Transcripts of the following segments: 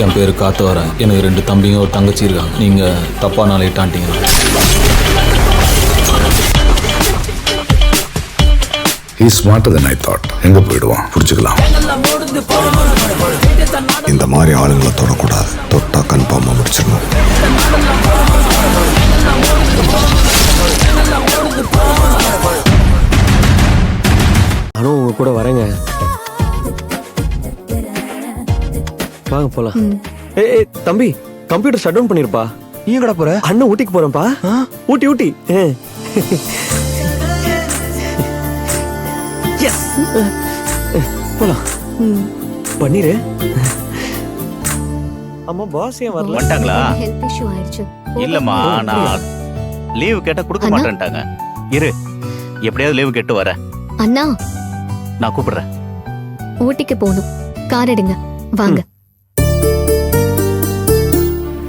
என் பேரு காத்தவரன். எனக்கு 2 தம்பிங்க ஒரு தங்கச்சி இருக்காங்க. நீங்க தப்பா நாளையிட்டான்ட்டீங்க. He is smarter than I thought. எங்க போயிடுவான் புரிஞ்சுக்கலாம். இந்த மாதிரி ஆளுங்களை தொடக்கூடாது. தொட்டா கன்ஃபார்மா முடிச்சிடணும். நானும் உங்க கூட வரேங்க. வாங்க போலாம். ஏய் தம்பி, கம்ப்யூட்டர் ஷட் டவுன் பண்ணிருப்பா. நீ எங்கடா போற? அண்ணன் ஊட்டிக்கு போறேன்ப்பா. ஊட்டி. எஸ் போலாம். பண்ணிரு. அம்மா பாஸ் ஏன் வரல? வந்துட்டாங்களா? ஹெல்த் இஷ்யூ ஆயிடுச்சு. இல்லம்மா, நான் லீவு கேட்டா கொடுக்க மாட்டேன்ட்டாங்க. இரு, எப்படியாவது லீவு கேட்டு வரேன். அண்ணா, நான் கூப்பிடுறேன். ஊட்டிக்கு போகணும். கார் எடுங்க, வாங்க.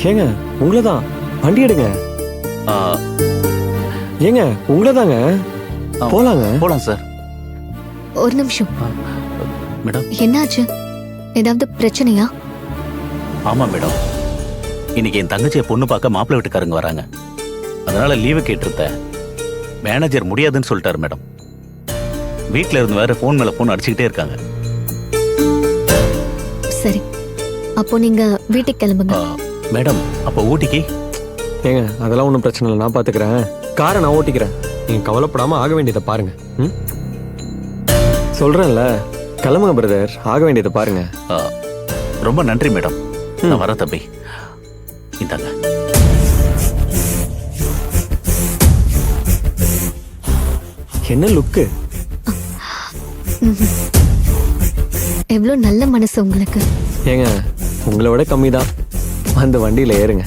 ஏங்க உங்களதான் வண்டி எடுங்க. ஆ, ஏங்க உங்களதாங்க. போலாங்க. போலாம் சார். ஒரு நிமிஷம். மேடம். என்னாச்சு? ஏதாவது பிரச்சனையா? ஆமா மேடம், இன்னைக்கு என் தங்கச்சியை பொண்ணு பார்க்க மாப்பிள்ளை வீட்டுக்காரங்க வராங்க. அதனால லீவு கேட்டிருந்தேன். மேனேஜர் முடியாதுன்னு சொல்லிட்டாரு மேடம். வீட்டுல இருந்து வேற போன் மேல போன் அடிச்சுக்கிட்டே இருக்காங்க. சரி, அப்போ நீங்க வீட்டுக்கு கிளம்புங்க. மேடம், அப்ப ஊட்டிக்கு? ஏங்க அதெல்லாம் ஒன்றும் பிரச்சனை இல்லை, நான் பாத்துக்கிறேன். காரை நான் ஓட்டிக்கிறேன். நீங்க கவலைப்படாம ஆக வேண்டியதை பாருங்க. சொல்றேன்ல, கிளம்புங்க பிரதர். ஆக வேண்டியதை பாருங்க. ரொம்ப நன்றி மேடம். நான் வர தம்பி. இந்தாங்க. என்ன லுக்கு? எவ்வளவு நல்ல மனசு உங்களுக்கு. ஏங்க உங்களை விட கம்மி தான். அந்த வண்டியில ஏறுங்க.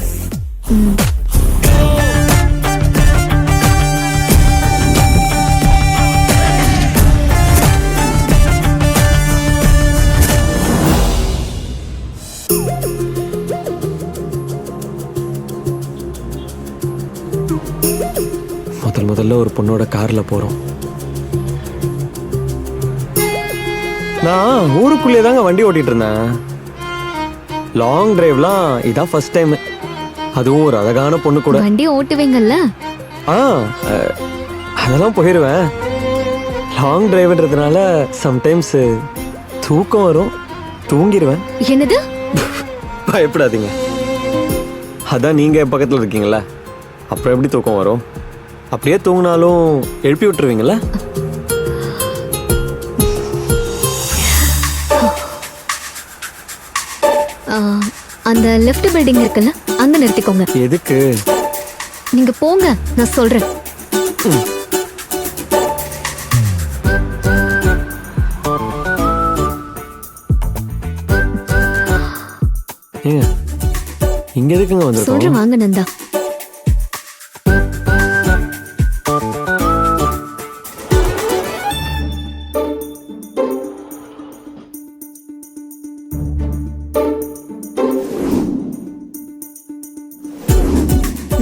முதல்ல ஒரு பொண்ணோட கார்ல போறோம். நான் ஊருக்குள்ளே தாங்க வண்டி ஓட்டிட்டு இருந்தேன். லாங் டிரைவ்லாம் இதான் ஃபர்ஸ்ட் டைம். அதுவும் ஒரு அழகான பொண்ணு கூட. வண்டி ஓட்டுவீங்கல்ல? அதெல்லாம் போயிடுவேன். லாங் டிரைவ்ன்றதுனால சம்டைம்ஸ் தூக்கம் வரும், தூங்கிடுவேன். என்னது? பயப்படாதீங்க. அதான் நீங்க பக்கத்துல இருக்கீங்களா, அப்புறம் எப்படி தூக்கம் வரும்? அப்படியே தூங்கினாலும் எழுப்பி விட்டுருவீங்களா? அந்த லெஃப்ட் பில்டிங் இருக்குல்ல, அங்க நிறுத்திக்கோங்க. எதுக்கு? நீங்க போங்க, நான் சொல்றேன். ஏங்க இங்க எதுக்குங்க வந்திருக்கோம்? சொல்றேன், வாங்க நந்தா.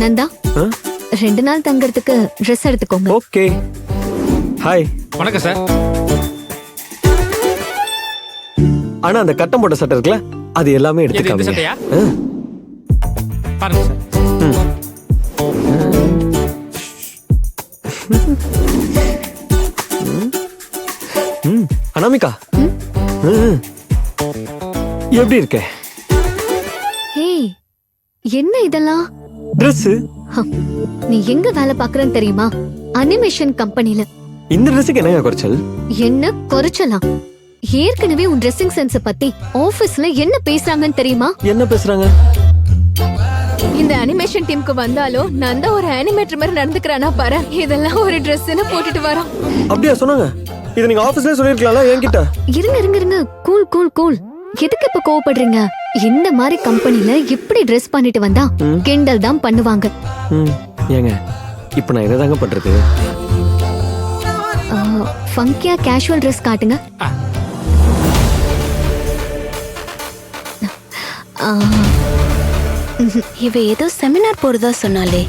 நந்தா, 2 நாள் தங்கறதுக்கு ட்ரெஸ் எடுத்துக்கோங்க. ஓகே. ஹாய். வணக்கம் சார். ஆனா அந்த கட்டம் போட்ட சட்டை இருக்குல்ல, அது எல்லாமே இந்த எடுத்துக்காமீங்க. சட்டையா? பாருங்க சார். அனாமிகா, எப்படி இருக்க? ஹேய், என்ன இதெல்லாம்? Dress. நீ எங்க வேலை பாக்குறன்னு தெரியுமா? அனிமேஷன் கம்பெனில. இந்த ட்ரெஸ்ஸுக்கு என்னங்க குறைச்சல்? என்ன குறைச்சலாம்? ஏற்கனவே உன் ட்ரெஸ்ஸிங் சென்ஸ் பத்தி ஆபீஸ்ல என்ன பேசுறாங்கன்னு தெரியுமா? என்ன பேசுறாங்க? இந்த அனிமேஷன் டீமுக்கு வந்தாலும் நந்தா ஒரு அனிமேட்டர் மாதிரி நடந்துக்கிறானா பாரு. இதெல்லாம் ஒரு ட்ரெஸ்ன்னு போட்டுட்டு வரோம். அப்படியா சொன்னாங்க? இது நீங்க ஆபீஸ்ல சொல்லிருக்கலாம்ல என்கிட்ட. இருங்க, கூல் கூல் கூல். எதுக்கு இப்ப கோவப்படுறீங்க? இந்த மாதிரி கம்பெனில இப்படி ட்ரெஸ் பண்ணிட்டு வந்தா கிண்டல் தான் பண்ணுவாங்க. ஏங்க இப்ப நான் என்னதாங்க பண்றது? ஃபங்கியா கேஷுவல் ட்ரெஸ் காட்டுங்க. இவ ஏதோ செமினார் போறதா சொன்னாலே,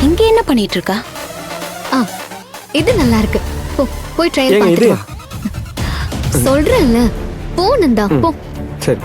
இங்க என்ன பண்ணிட்டு இருக்கா? இது நல்லா இருக்கு. போ போய் ட்ரையல் ஏங்க, இது? பார்த்துட்டு வா. சொல்றேன்ல, போ நந்தா போ. சரி